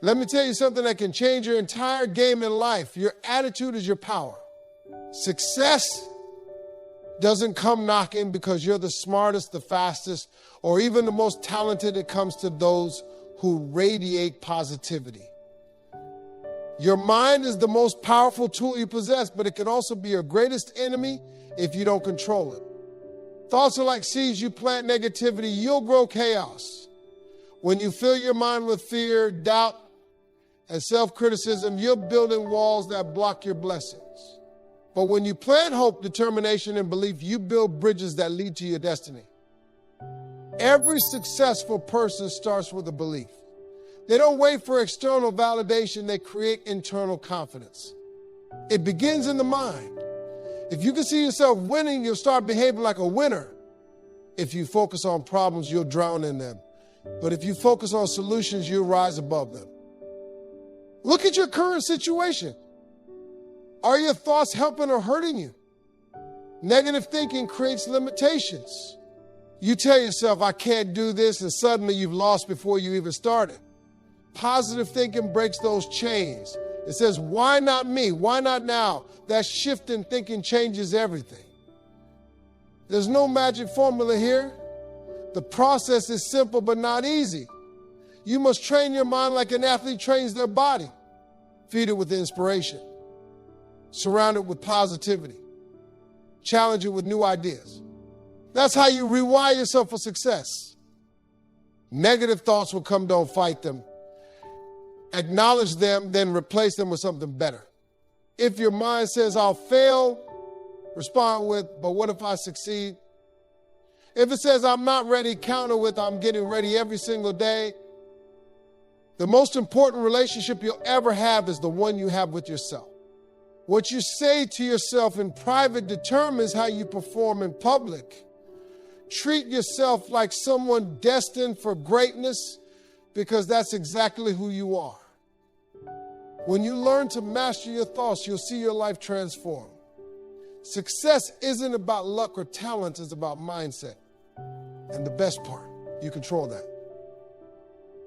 Let me tell you something that can change your entire game in life. Your attitude is your power. Success doesn't come knocking because you're the smartest, the fastest, or even the most talented. It comes to those who radiate positivity. Your mind is the most powerful tool you possess, but it can also be your greatest enemy if you don't control it. Thoughts are like seeds. You plant negativity, you'll grow chaos. When you fill your mind with fear, doubt, and self-criticism, you're building walls that block your blessings. But when you plant hope, determination, and belief, you build bridges that lead to your destiny. Every successful person starts with a belief. They don't wait for external validation. They create internal confidence. It begins in the mind. If you can see yourself winning, you'll start behaving like a winner. If you focus on problems, you'll drown in them. But if you focus on solutions, you'll rise above them. Look at your current situation. Are your thoughts helping or hurting you? Negative thinking creates limitations. You tell yourself, I can't do this, and suddenly you've lost before you even started. Positive thinking breaks those chains. It says, why not me? Why not now? That shift in thinking changes everything. There's no magic formula here. The process is simple but not easy. You must train your mind like an athlete trains their body. Feed it with inspiration. Surround it with positivity. Challenge it with new ideas. That's how you rewire yourself for success. Negative thoughts will come, don't fight them. Acknowledge them, then replace them with something better. If your mind says, I'll fail, respond with, but what if I succeed? If it says, I'm not ready, counter with, I'm getting ready every single day. The most important relationship you'll ever have is the one you have with yourself. What you say to yourself in private determines how you perform in public. Treat yourself like someone destined for greatness because that's exactly who you are. When you learn to master your thoughts, you'll see your life transform. Success isn't about luck or talent, it's about mindset. And the best part, you control that.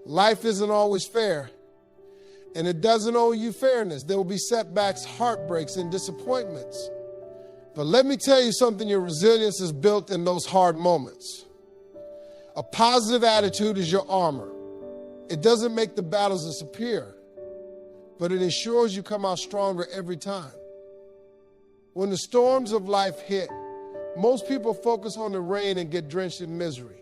Life isn't always fair, and it doesn't owe you fairness. There will be setbacks, heartbreaks, and disappointments. But let me tell you something, your resilience is built in those hard moments. A positive attitude is your armor. It doesn't make the battles disappear, but it ensures you come out stronger every time. When the storms of life hit, most people focus on the rain and get drenched in misery.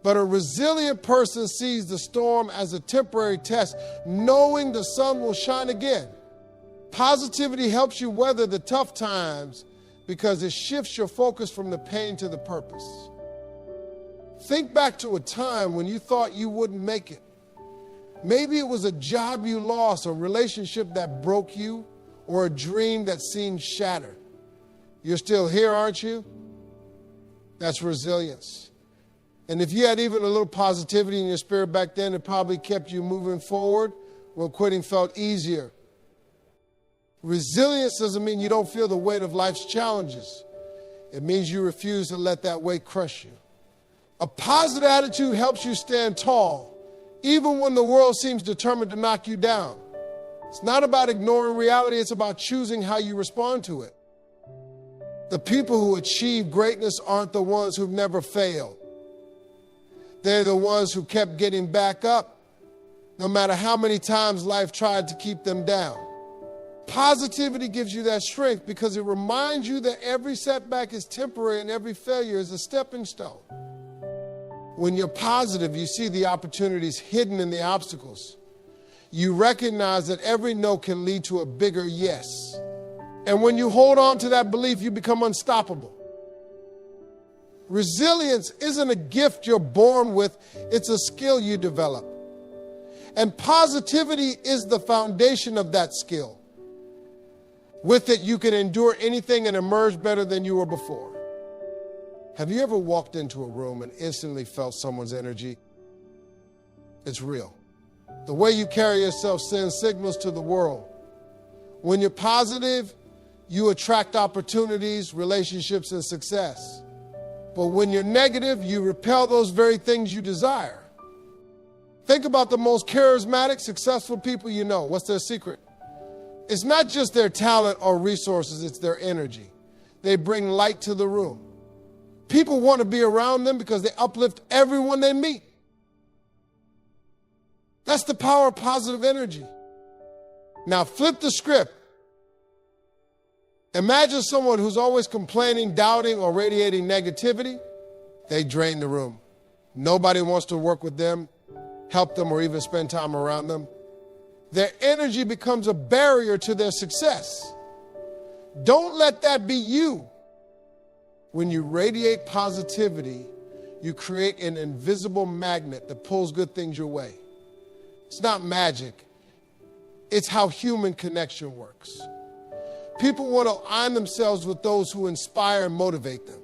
But a resilient person sees the storm as a temporary test, knowing the sun will shine again. Positivity helps you weather the tough times because it shifts your focus from the pain to the purpose. Think back to a time when you thought you wouldn't make it. Maybe it was a job you lost, a relationship that broke you, or a dream that seemed shattered. You're still here, aren't you? That's resilience. And if you had even a little positivity in your spirit back then, it probably kept you moving forward when quitting felt easier. Resilience doesn't mean you don't feel the weight of life's challenges. It means you refuse to let that weight crush you. A positive attitude helps you stand tall, even when the world seems determined to knock you down. It's not about ignoring reality, it's about choosing how you respond to it. The people who achieve greatness aren't the ones who've never failed. They're the ones who kept getting back up, no matter how many times life tried to keep them down. Positivity gives you that strength because it reminds you that every setback is temporary and every failure is a stepping stone. When you're positive, you see the opportunities hidden in the obstacles. You recognize that every no can lead to a bigger yes. And when you hold on to that belief, you become unstoppable. Resilience isn't a gift you're born with, it's a skill you develop. And positivity is the foundation of that skill. With it, you can endure anything and emerge better than you were before. Have you ever walked into a room and instantly felt someone's energy? It's real. The way you carry yourself sends signals to the world. When you're positive, you attract opportunities, relationships, and success. But when you're negative, you repel those very things you desire. Think about the most charismatic, successful people you know. What's their secret? It's not just their talent or resources, it's their energy. They bring light to the room. People want to be around them because they uplift everyone they meet. That's the power of positive energy. Now flip the script. Imagine someone who's always complaining, doubting, or radiating negativity. They drain the room. Nobody wants to work with them, help them, or even spend time around them. Their energy becomes a barrier to their success. Don't let that be you. When you radiate positivity, you create an invisible magnet that pulls good things your way. It's not magic. It's how human connection works. People want to align themselves with those who inspire and motivate them.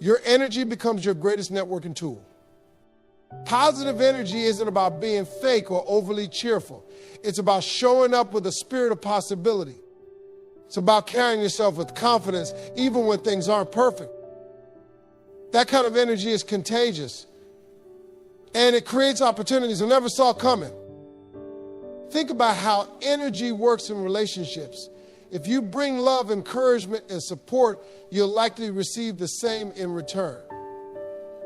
Your energy becomes your greatest networking tool. Positive energy isn't about being fake or overly cheerful. It's about showing up with a spirit of possibility. It's about carrying yourself with confidence even when things aren't perfect. That kind of energy is contagious. And it creates opportunities I never saw coming. Think about how energy works in relationships. If you bring love, encouragement, and support, you'll likely receive the same in return.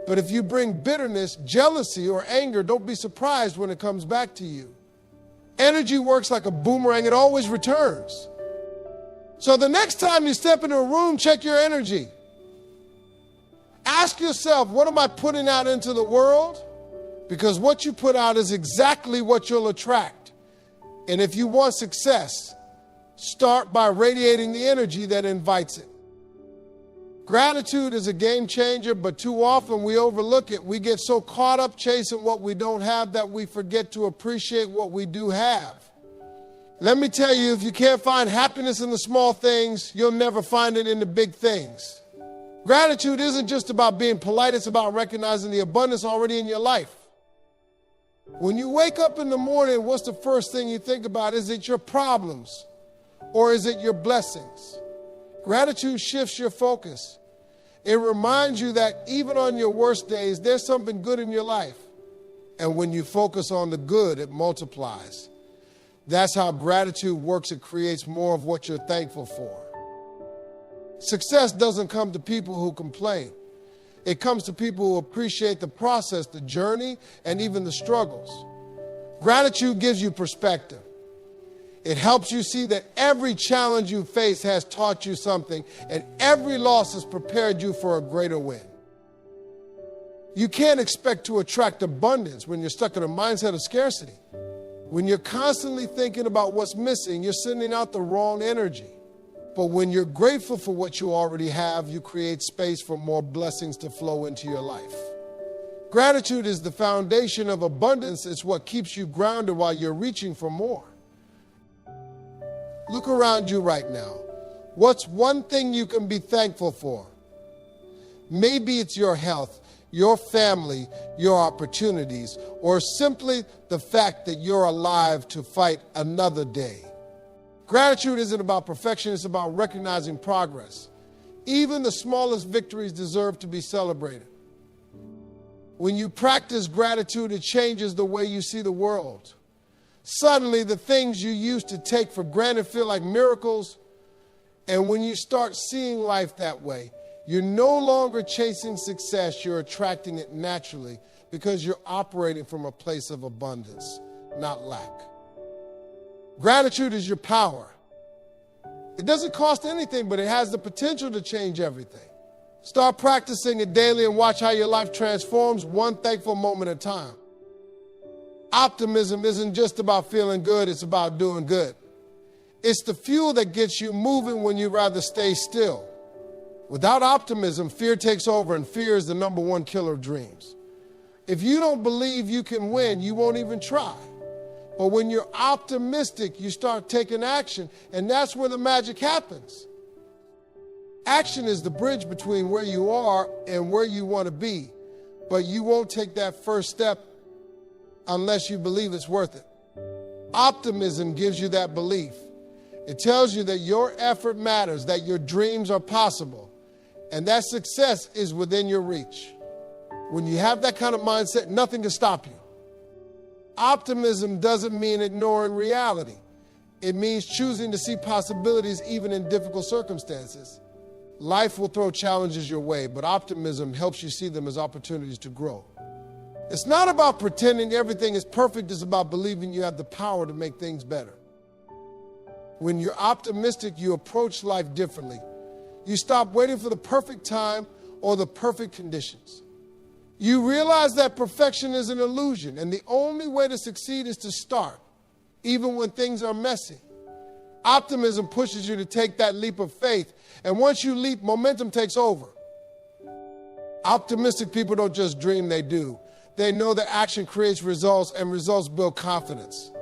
But if you bring bitterness, jealousy, or anger, don't be surprised when it comes back to you. Energy works like a boomerang. It always returns. So the next time you step into a room, check your energy. Ask yourself, what am I putting out into the world? Because what you put out is exactly what you'll attract. And if you want success, start by radiating the energy that invites it. Gratitude is a game changer, but too often we overlook it. We get so caught up chasing what we don't have that we forget to appreciate what we do have. Let me tell you, if you can't find happiness in the small things, you'll never find it in the big things. Gratitude isn't just about being polite, it's about recognizing the abundance already in your life. When you wake up in the morning, what's the first thing you think about? Is it your problems or is it your blessings? Gratitude shifts your focus. It reminds you that even on your worst days, there's something good in your life. And when you focus on the good, it multiplies. That's how gratitude works. It creates more of what you're thankful for. Success doesn't come to people who complain. It comes to people who appreciate the process, the journey, and even the struggles. Gratitude gives you perspective. It helps you see that every challenge you face has taught you something, and every loss has prepared you for a greater win. You can't expect to attract abundance when you're stuck in a mindset of scarcity. When you're constantly thinking about what's missing, you're sending out the wrong energy. But when you're grateful for what you already have, you create space for more blessings to flow into your life. Gratitude is the foundation of abundance. It's what keeps you grounded while you're reaching for more. Look around you right now. What's one thing you can be thankful for? Maybe it's your health, your family, your opportunities, or simply the fact that you're alive to fight another day. Gratitude isn't about perfection, it's about recognizing progress. Even the smallest victories deserve to be celebrated. When you practice gratitude, it changes the way you see the world. Suddenly, the things you used to take for granted feel like miracles. And when you start seeing life that way, you're no longer chasing success, you're attracting it naturally because you're operating from a place of abundance, not lack. Gratitude is your power. It doesn't cost anything, but it has the potential to change everything. Start practicing it daily and watch how your life transforms one thankful moment at a time. Optimism isn't just about feeling good, it's about doing good. It's the fuel that gets you moving when you'd rather stay still. Without optimism, fear takes over, and fear is the number one killer of dreams. If you don't believe you can win, you won't even try. But when you're optimistic, you start taking action, and that's where the magic happens. Action is the bridge between where you are and where you want to be, but you won't take that first step unless you believe it's worth it. Optimism gives you that belief. It tells you that your effort matters, that your dreams are possible, and that success is within your reach. When you have that kind of mindset, nothing can stop you. Optimism doesn't mean ignoring reality. It means choosing to see possibilities even in difficult circumstances. Life will throw challenges your way, but optimism helps you see them as opportunities to grow. It's not about pretending everything is perfect. It's about believing you have the power to make things better. When you're optimistic, you approach life differently. You stop waiting for the perfect time or the perfect conditions. You realize that perfection is an illusion, and the only way to succeed is to start, even when things are messy. Optimism pushes you to take that leap of faith, and once you leap, momentum takes over. Optimistic people don't just dream, they do. They know that action creates results, and results build confidence.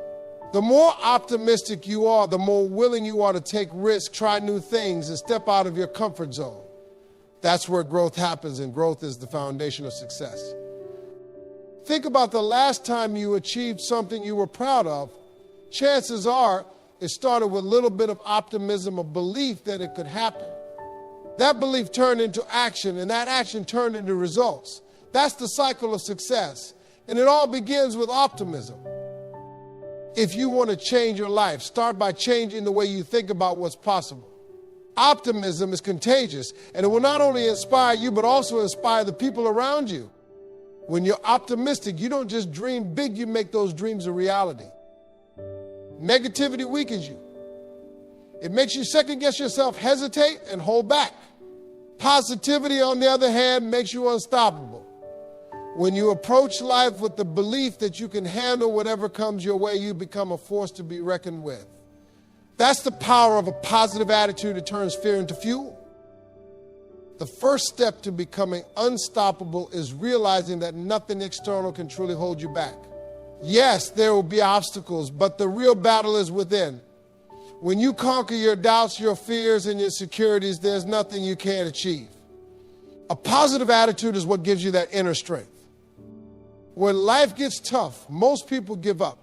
The more optimistic you are, the more willing you are to take risks, try new things, and step out of your comfort zone. That's where growth happens, and growth is the foundation of success. Think about the last time you achieved something you were proud of. Chances are it started with a little bit of optimism, a belief that it could happen. That belief turned into action, and that action turned into results. That's the cycle of success, and it all begins with optimism. If you want to change your life, start by changing the way you think about what's possible. Optimism is contagious, and it will not only inspire you, but also inspire the people around you. When you're optimistic, you don't just dream big, you make those dreams a reality. Negativity weakens you. It makes you second-guess yourself, hesitate, and hold back. Positivity, on the other hand, makes you unstoppable. When you approach life with the belief that you can handle whatever comes your way, you become a force to be reckoned with. That's the power of a positive attitude that turns fear into fuel. The first step to becoming unstoppable is realizing that nothing external can truly hold you back. Yes, there will be obstacles, but the real battle is within. When you conquer your doubts, your fears, and your insecurities, there's nothing you can't achieve. A positive attitude is what gives you that inner strength. When life gets tough, most people give up.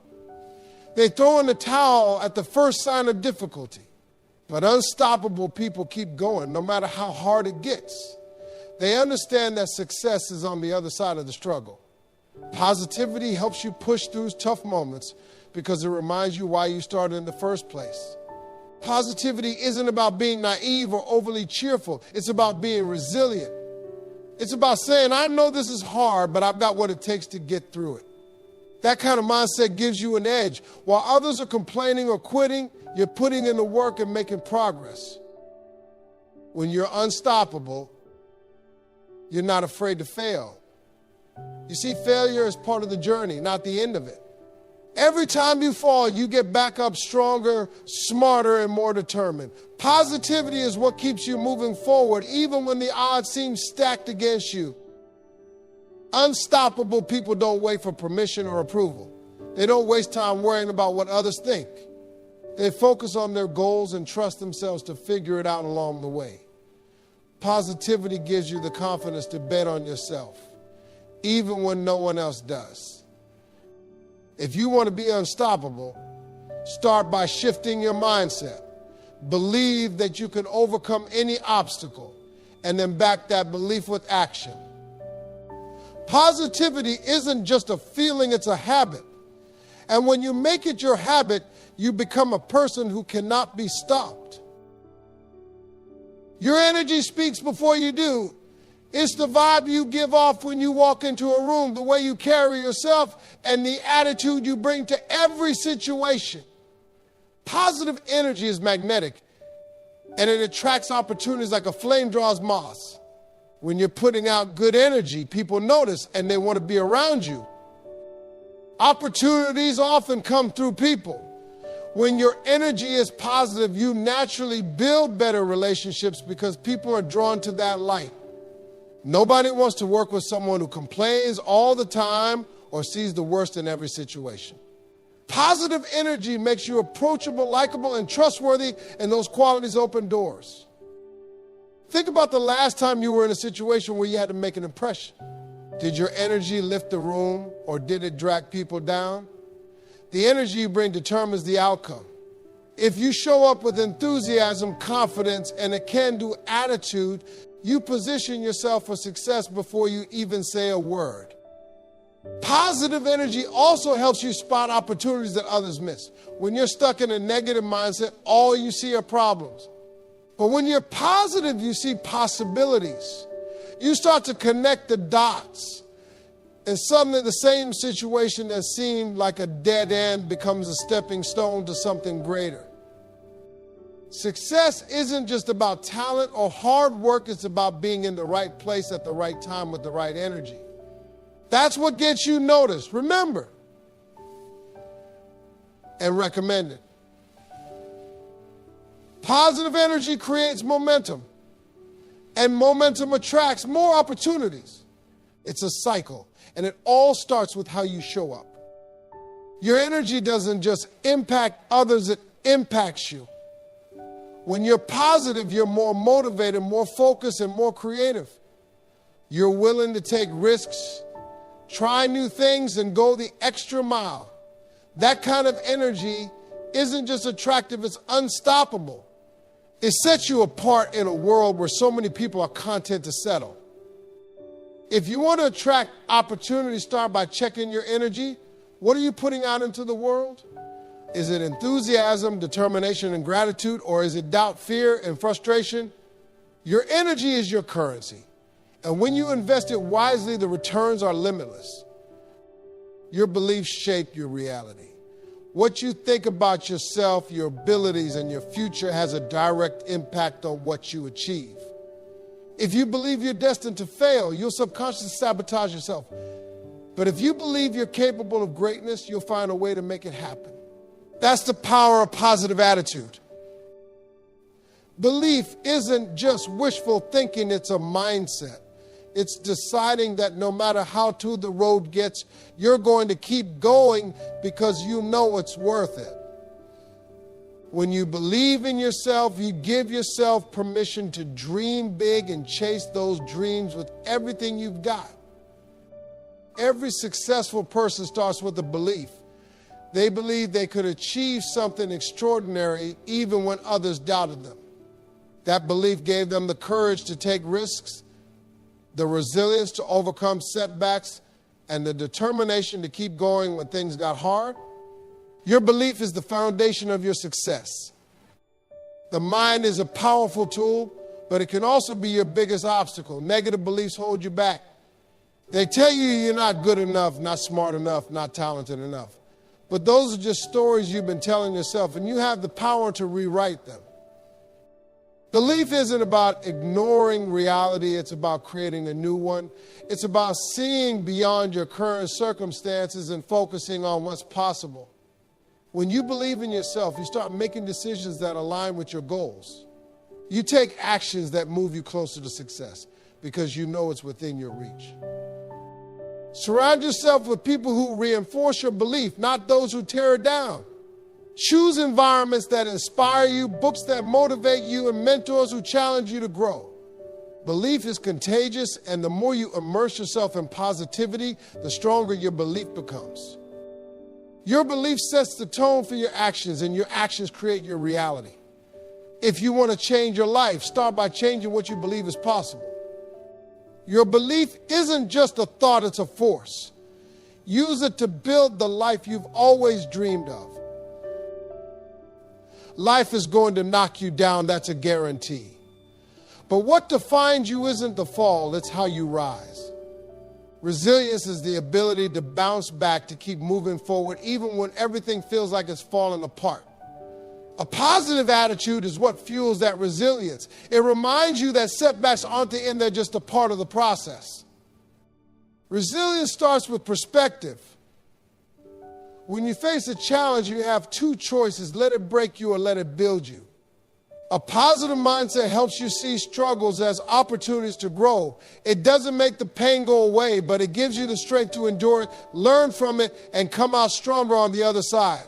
They throw in the towel at the first sign of difficulty. But unstoppable people keep going no matter how hard it gets. They understand that success is on the other side of the struggle. Positivity helps you push through tough moments because it reminds you why you started in the first place. Positivity isn't about being naive or overly cheerful. It's about being resilient. It's about saying, I know this is hard, but I've got what it takes to get through it. That kind of mindset gives you an edge. While others are complaining or quitting, you're putting in the work and making progress. When you're unstoppable, you're not afraid to fail. You see, failure is part of the journey, not the end of it. Every time you fall, you get back up stronger, smarter, and more determined. Positivity is what keeps you moving forward, even when the odds seem stacked against you. Unstoppable people don't wait for permission or approval. They don't waste time worrying about what others think. They focus on their goals and trust themselves to figure it out along the way. Positivity gives you the confidence to bet on yourself, even when no one else does. If you want to be unstoppable, start by shifting your mindset. Believe that you can overcome any obstacle, and then back that belief with action. Positivity isn't just a feeling, it's a habit. And when you make it your habit, you become a person who cannot be stopped. Your energy speaks before you do. It's the vibe you give off when you walk into a room, the way you carry yourself, and the attitude you bring to every situation. Positive energy is magnetic, and it attracts opportunities like a flame draws moss. When you're putting out good energy, people notice and they want to be around you. Opportunities often come through people. When your energy is positive, you naturally build better relationships because people are drawn to that light. Nobody wants to work with someone who complains all the time or sees the worst in every situation. Positive energy makes you approachable, likable, and trustworthy, and those qualities open doors. Think about the last time you were in a situation where you had to make an impression. Did your energy lift the room, or did it drag people down? The energy you bring determines the outcome. If you show up with enthusiasm, confidence, and a can-do attitude, you position yourself for success before you even say a word. Positive energy also helps you spot opportunities that others miss. When you're stuck in a negative mindset, all you see are problems. But when you're positive, you see possibilities. You start to connect the dots. And suddenly the same situation that seemed like a dead end becomes a stepping stone to something greater. Success isn't just about talent or hard work. It's about being in the right place at the right time with the right energy. That's what gets you noticed, remember, and recommended. Positive energy creates momentum, and momentum attracts more opportunities. It's a cycle, and it all starts with how you show up. Your energy doesn't just impact others, it impacts you. When you're positive, you're more motivated, more focused, and more creative. You're willing to take risks, try new things, and go the extra mile. That kind of energy isn't just attractive, it's unstoppable. It sets you apart in a world where so many people are content to settle. If you want to attract opportunity, start by checking your energy. What are you putting out into the world? Is it enthusiasm, determination, and gratitude, or is it doubt, fear, and frustration? Your energy is your currency. And when you invest it wisely, the returns are limitless. Your beliefs shape your reality. What you think about yourself, your abilities, and your future has a direct impact on what you achieve. If you believe you're destined to fail, you'll subconsciously sabotage yourself. But if you believe you're capable of greatness, you'll find a way to make it happen. That's the power of positive attitude. Belief isn't just wishful thinking, it's a mindset. It's deciding that no matter how tough the road gets, you're going to keep going because you know it's worth it. When you believe in yourself, you give yourself permission to dream big and chase those dreams with everything you've got. Every successful person starts with a belief. They believed they could achieve something extraordinary even when others doubted them. That belief gave them the courage to take risks, the resilience to overcome setbacks, and the determination to keep going when things got hard. Your belief is the foundation of your success. The mind is a powerful tool, but it can also be your biggest obstacle. Negative beliefs hold you back. They tell you you're not good enough, not smart enough, not talented enough. But those are just stories you've been telling yourself, and you have the power to rewrite them. Belief isn't about ignoring reality, it's about creating a new one. It's about seeing beyond your current circumstances and focusing on what's possible. When you believe in yourself, you start making decisions that align with your goals. You take actions that move you closer to success because you know it's within your reach. Surround yourself with people who reinforce your belief, not those who tear it down. Choose environments that inspire you, books that motivate you, and mentors who challenge you to grow. Belief is contagious, and the more you immerse yourself in positivity, the stronger your belief becomes. Your belief sets the tone for your actions, and your actions create your reality. If you want to change your life, start by changing what you believe is possible. Your belief isn't just a thought, it's a force. Use it to build the life you've always dreamed of. Life is going to knock you down, that's a guarantee. But what defines you isn't the fall, it's how you rise. Resilience is the ability to bounce back, to keep moving forward, even when everything feels like it's falling apart. A positive attitude is what fuels that resilience. It reminds you that setbacks aren't the end, they're just a part of the process. Resilience starts with perspective. When you face a challenge, you have two choices: let it break you or let it build you. A positive mindset helps you see struggles as opportunities to grow. It doesn't make the pain go away, but it gives you the strength to endure it, learn from it, and come out stronger on the other side.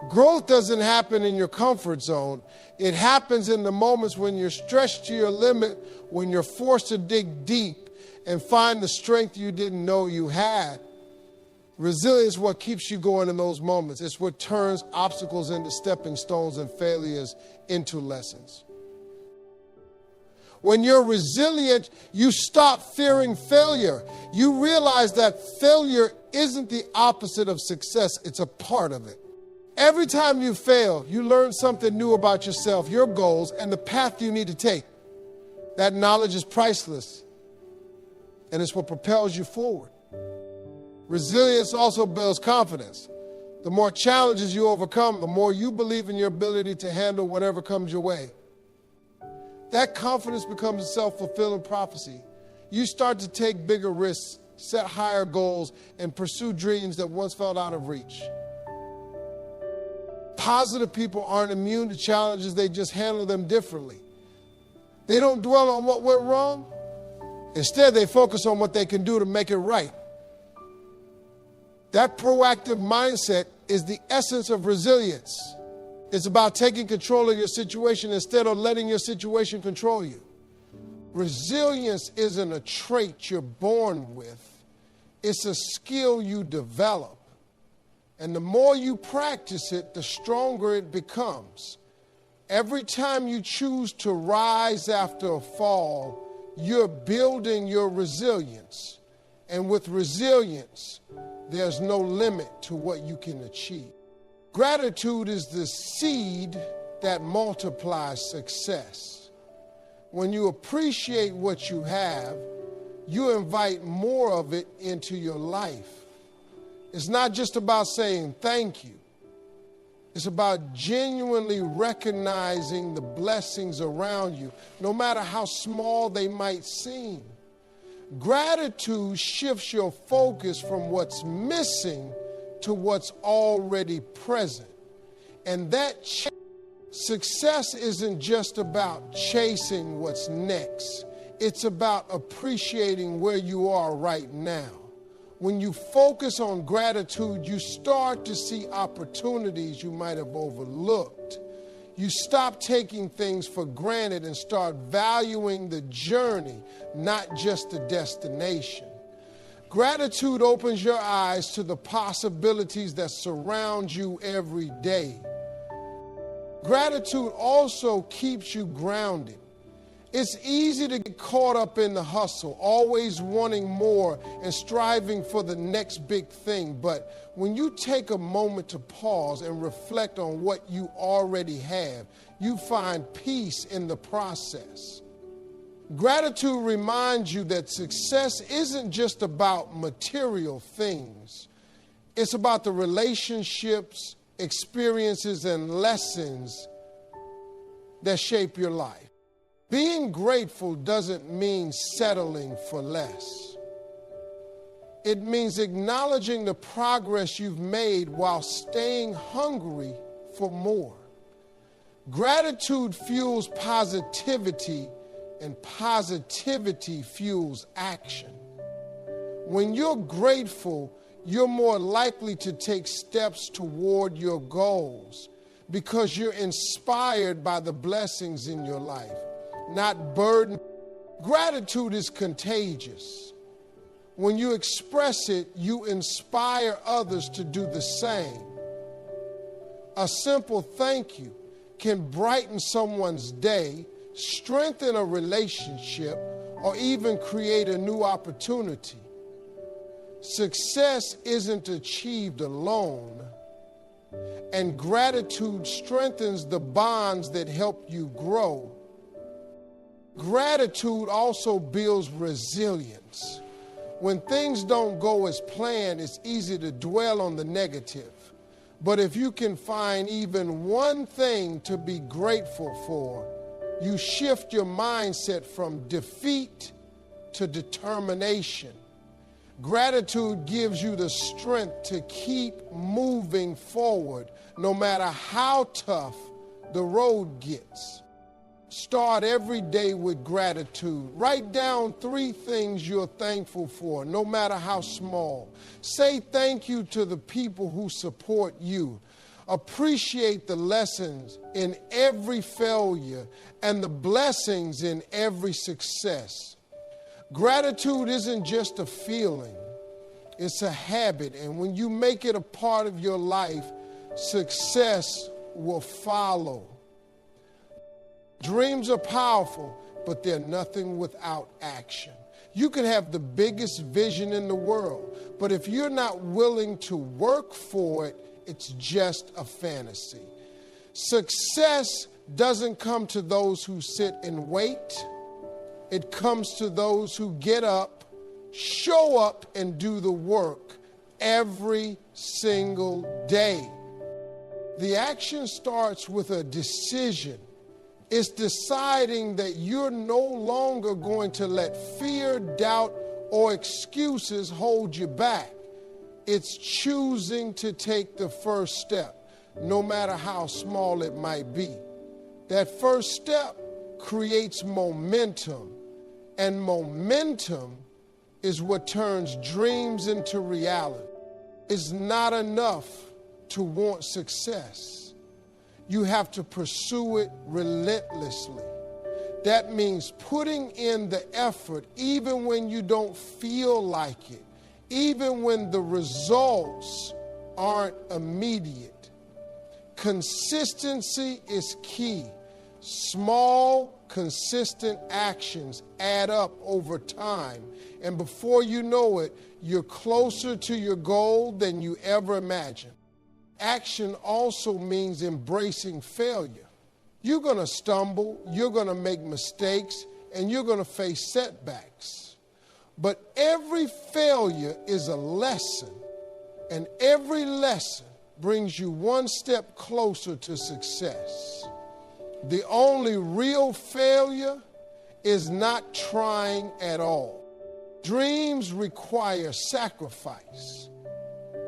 Growth doesn't happen in your comfort zone. It happens in the moments when you're stretched to your limit, when you're forced to dig deep and find the strength you didn't know you had. Resilience is what keeps you going in those moments. It's what turns obstacles into stepping stones and failures into lessons. When you're resilient, you stop fearing failure. You realize that failure isn't the opposite of success, it's a part of it. Every time you fail, you learn something new about yourself, your goals, and the path you need to take. That knowledge is priceless, and it's what propels you forward. Resilience also builds confidence. The more challenges you overcome, the more you believe in your ability to handle whatever comes your way. That confidence becomes a self-fulfilling prophecy. You start to take bigger risks, set higher goals, and pursue dreams that once felt out of reach. Positive people aren't immune to challenges, they just handle them differently. They don't dwell on what went wrong. Instead, they focus on what they can do to make it right. That proactive mindset is the essence of resilience. It's about taking control of your situation instead of letting your situation control you. Resilience isn't a trait you're born with. It's a skill you develop. And the more you practice it, the stronger it becomes. Every time you choose to rise after a fall, you're building your resilience. And with resilience, there's no limit to what you can achieve. Gratitude is the seed that multiplies success. When you appreciate what you have, you invite more of it into your life. It's not just about saying thank you. It's about genuinely recognizing the blessings around you, no matter how small they might seem. Gratitude shifts your focus from what's missing to what's already present. And that success isn't just about chasing what's next. It's about appreciating where you are right now. When you focus on gratitude, you start to see opportunities you might have overlooked. You stop taking things for granted and start valuing the journey, not just the destination. Gratitude opens your eyes to the possibilities that surround you every day. Gratitude also keeps you grounded. It's easy to get caught up in the hustle, always wanting more and striving for the next big thing. But when you take a moment to pause and reflect on what you already have, you find peace in the process. Gratitude reminds you that success isn't just about material things. It's about the relationships, experiences, and lessons that shape your life. Being grateful doesn't mean settling for less. It means acknowledging the progress you've made while staying hungry for more. Gratitude fuels positivity, and positivity fuels action. When you're grateful, you're more likely to take steps toward your goals because you're inspired by the blessings in your life, not burdened. Gratitude is contagious. When you express it, you inspire others to do the same. A simple thank you can brighten someone's day, strengthen a relationship, or even create a new opportunity. Success isn't achieved alone, and gratitude strengthens the bonds that help you grow. Gratitude also builds resilience. When things don't go as planned, it's easy to dwell on the negative. But if you can find even one thing to be grateful for, you shift your mindset from defeat to determination. Gratitude gives you the strength to keep moving forward, no matter how tough the road gets. Start every day with gratitude. Write down 3 things you're thankful for, no matter how small. Say thank you to the people who support you. Appreciate the lessons in every failure and the blessings in every success. Gratitude isn't just a feeling, it's a habit. And when you make it a part of your life, success will follow. Dreams are powerful. but they're nothing without action. You can have the biggest vision in the world, but if you're not willing to work for it, it's just a fantasy. Success doesn't come to those who sit and wait. It comes to those who get up, show up, and do the work every single day. The action starts with a decision. It's deciding that you're no longer going to let fear, doubt, or excuses hold you back. It's choosing to take the first step, no matter how small it might be. That first step creates momentum, and momentum is what turns dreams into reality. It's not enough to want success. You have to pursue it relentlessly. That means putting in the effort even when you don't feel like it, even when the results aren't immediate. Consistency is key. Small, consistent actions add up over time, and before you know it, you're closer to your goal than you ever imagined. Action also means embracing failure. You're going to stumble, you're going to make mistakes, and you're going to face setbacks. But every failure is a lesson, and every lesson brings you one step closer to success. The only real failure is not trying at all. Dreams require sacrifice.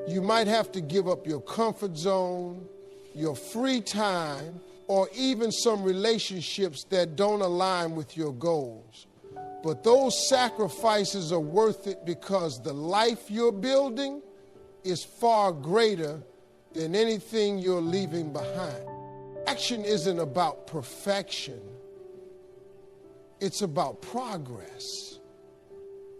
You might have to give up your comfort zone, your free time, or even some relationships that don't align with your goals. But those sacrifices are worth it because the life you're building is far greater than anything you're leaving behind. Action isn't about perfection. It's about progress.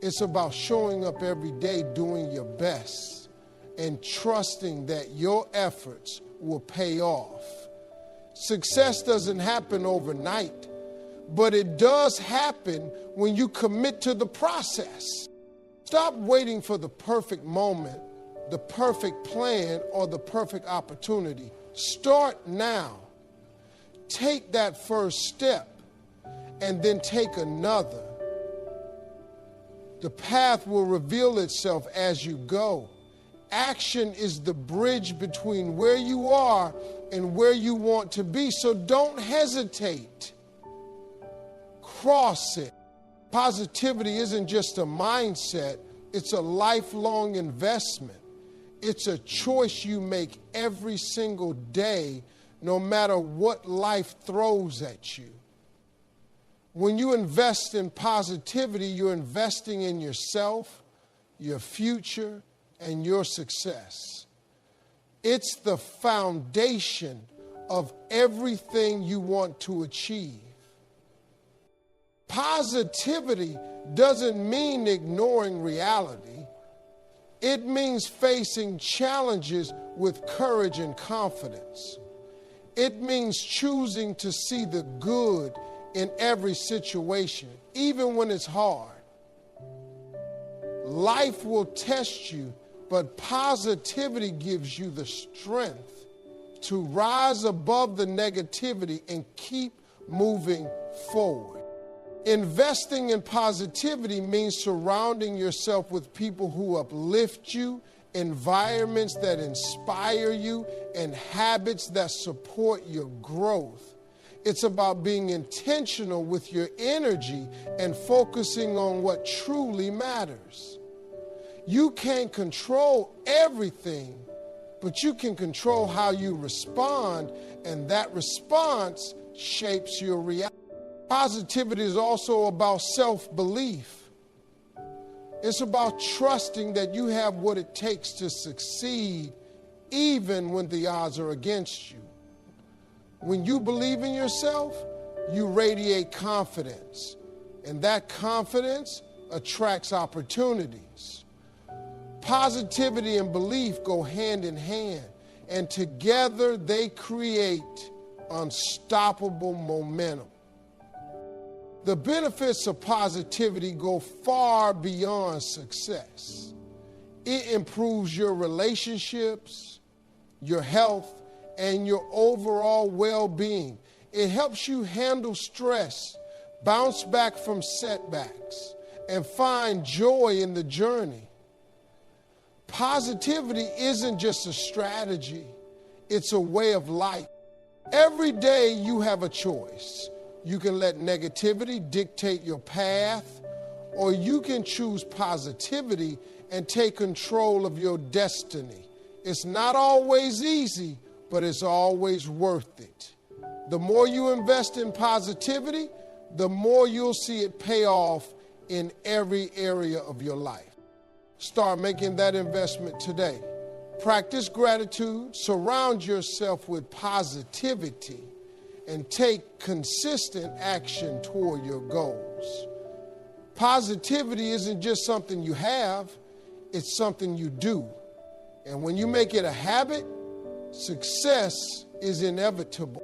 It's about showing up every day doing your best and trusting that your efforts will pay off. Success doesn't happen overnight, but it does happen when you commit to the process. Stop waiting for the perfect moment, the perfect plan, or the perfect opportunity. Start now. Take that first step and then take another. The path will reveal itself as you go. Action is the bridge between where you are and where you want to be, so don't hesitate. Cross it. Positivity isn't just a mindset, it's a lifelong investment. It's a choice you make every single day, no matter what life throws at you. When you invest in positivity, you're investing in yourself, your future, and your success. It's the foundation of everything you want to achieve. Positivity doesn't mean ignoring reality. It means facing challenges with courage and confidence. It means choosing to see the good in every situation, even when it's hard. Life will test you, but positivity gives you the strength to rise above the negativity and keep moving forward. Investing in positivity means surrounding yourself with people who uplift you, environments that inspire you, and habits that support your growth. It's about being intentional with your energy and focusing on what truly matters. You can't control everything, but you can control how you respond, and that response shapes your reality. Positivity is also about self-belief. It's about trusting that you have what it takes to succeed, even when the odds are against you. When you believe in yourself, you radiate confidence, and that confidence attracts opportunities. Positivity and belief go hand in hand, and together they create unstoppable momentum. The benefits of positivity go far beyond success. It improves your relationships, your health, and your overall well-being. It helps you handle stress, bounce back from setbacks, and find joy in the journey. Positivity isn't just a strategy, it's a way of life. Every day you have a choice. You can let negativity dictate your path, or you can choose positivity and take control of your destiny. It's not always easy, but it's always worth it. The more you invest in positivity, the more you'll see it pay off in every area of your life. Start making that investment today. Practice gratitude, surround yourself with positivity, and take consistent action toward your goals. Positivity isn't just something you have, it's something you do. And when you make it a habit, success is inevitable.